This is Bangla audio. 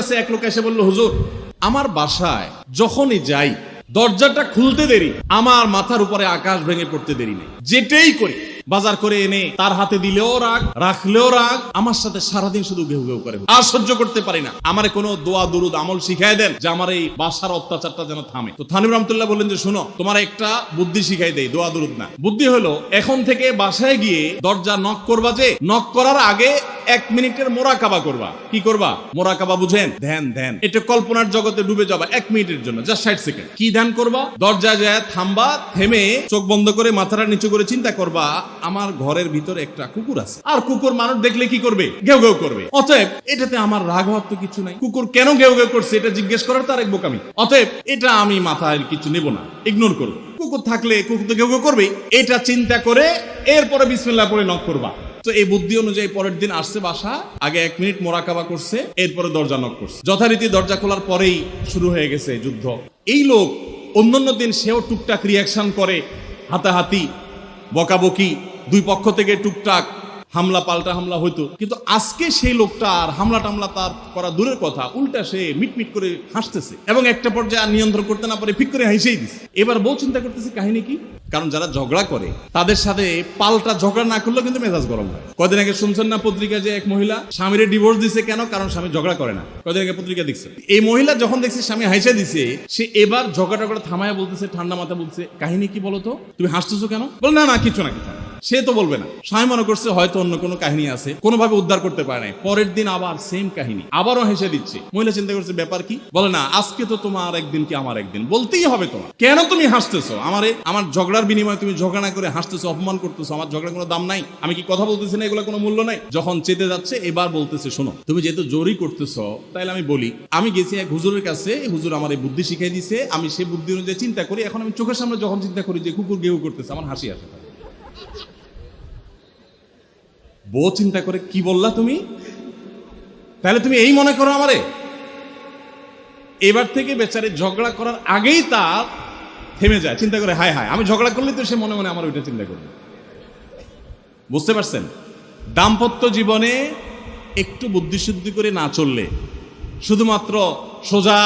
কাছে এক লোক এসে বলল, হুজুর আমার বাসায় যখনই যাই দরজাটা খুলতে দেরি, আমার মাথার উপরে আকাশ ভেঙে পড়তে দেরি নেই। যেটাই করি, বাজার করে এনে তার হাতে দিলেও রাগ, রাখলেও রাগ, আমার সাথে সারাদিন শুধু ঘেউ ঘেউ করে, আর সহ্য করতে পারি না। আমার কোনো দোয়া দুরুদ আমল শিখাই দেন যে আমার এই বাসার অত্যাচারটা যেন থামে। তো থানিম রহমতুল্লাহ বললেন যে শোনো, তোমার একটা বুদ্ধি শিখাই দেই, দোয়া দুরুদ না। বুদ্ধি হলো, এখন থেকে বাসায় গিয়ে দরজা নক করবা, যে নক করার আগে 1 মিনিটের মোরাকাবা করবা। কি করবা? মোরাকাবা বুঝেন? ধ্যান। ধ্যান এটা কল্পনার জগতে ডুবে যাবা 1 মিনিটের জন্য, জাস্ট 60 সেকেন্ড। কি ধ্যান করবা? দরজায় যায় থামবা, থেমে চোখ বন্ধ করে মাথাটা নিচু করে চিন্তা করবা, আমার ঘরের ভিতরে একটা কুকুর আছে, আর কুকুর মানুষ দেখলে কি করবে? ঘেউ ঘেউ করবে। অতএব এটাতে আমার রাগ হওয়ার তো কিছু নাই। কুকুর কেন ঘেউ ঘেউ করছে এটা জিজ্ঞেস করার তার এক বোকামি। অতএব এটা আমি মাথায় কিছু নেব না, ইগনোর করব। কুকুর থাকলে কুকুর তো ঘেউ ঘেউ করবে, এটা চিন্তা করে এরপরে বিসমিল্লাহ পড়ে নক করবা। তো এই বুদ্ধি অনুযায়ী পরের দিন আসছে বাসা, আগে 1 মিনিট মোরাকাবা করছে, এরপরে দরজা নক করছে। যথারীতি দরজা খোলার পরেই শুরু হয়ে গেছে যুদ্ধ। এই লোক অন্যান্য দিন সেও টুকটাক রিয়াকশন করে, হাতাহাতি, বকাবকি, দুই পক্ষ থেকে টুকটাক হামলা পাল্টা হামলা হইতো, কিন্তু আজকে সেই লোকটা আর হামলা টামলা তার করা দূরের কথা, উল্টা সে মিটমিট করে হাসতেছে, এবং একটা পর্যায়ে আর নিয়ন্ত্রণ করতে না পারে ফিক করে হাসেই দিচ্ছে। এবার বউ চিন্তা করতেছে কাহিনী কি, কারণ যারা ঝগড়া করে তাদের সাথে পাল্টা ঝগড়া না করলেও কিন্তু মেজাজ গরম হয়। কদিন আগে শুনছেন না পত্রিকা যে এক মহিলা স্বামীর ডিভোর্স দিছে, কেন? কারণ স্বামী ঝগড়া করে না। কদিন আগে পত্রিকা দেখছে, এই মহিলা যখন দেখছে স্বামী হাসে দিছে, সে এবার ঝগড়া টগড়া থামায় বলতেছে, ঠান্ডা মাথা বলছে, কাহিনী কি বলতো, তুমি হাসতেছো কেন? বল না না কিছু না কিছু না। সে তো বলবে না, স্বামী মনে করছে হয়তো অন্য কোনো কাহিনী আছে, কোনোভাবে উদ্ধার করতে পারে না। পরের দিন আবার সেম কাহিনী, আবারও হেসে দিচ্ছে। মহিলা চিন্তা করছে ব্যাপার কি, বলে না আজকে তো তোমার একদিন কি আমার একদিন, বলতেই হবে তোমার। কেন তুমি হাসতেছো? আমার ঝগড়ার বিনিময়ে তুমি ঝগড়া না করে হাসতেছো, অপমান করতেছো, আমার ঝগড়ার কোনো দাম নাই, আমি কি কথা বলতেছি না, এগুলো কোনো মূল্য নাই। যখন চেতে যাচ্ছে এবার বলতেছে, শোনো তুমি যেহেতু জোরই করতেছো, তাইলে আমি বলি, আমি গেছি এক হুজুরের কাছে, হুজুর আমার এই বুদ্ধি শিখাই দিছে, আমি সেই বুদ্ধি অনুযায়ী চিন্তা করি। এখন আমি চোখের সামনে যখন চিন্তা করি যে কুকুর গেউ করতেছে, আমার হাসি আসে। বউ চিন্তা করে, কি বললা তুমি? তাহলে তুমি এই মনে করো আমারে? এবার থেকে বেচারে ঝগড়া করার আগেই তার থেমে যায়, চিন্তা করে হায় হায় আমি ঝগড়া করলে তো সে মনে মনে আমার ওইটা চিন্তা করবে। বুঝতে পারছেন? দাম্পত্য জীবনে একটু বুদ্ধিশুদ্ধি করে না চললে, শুধুমাত্র সোজা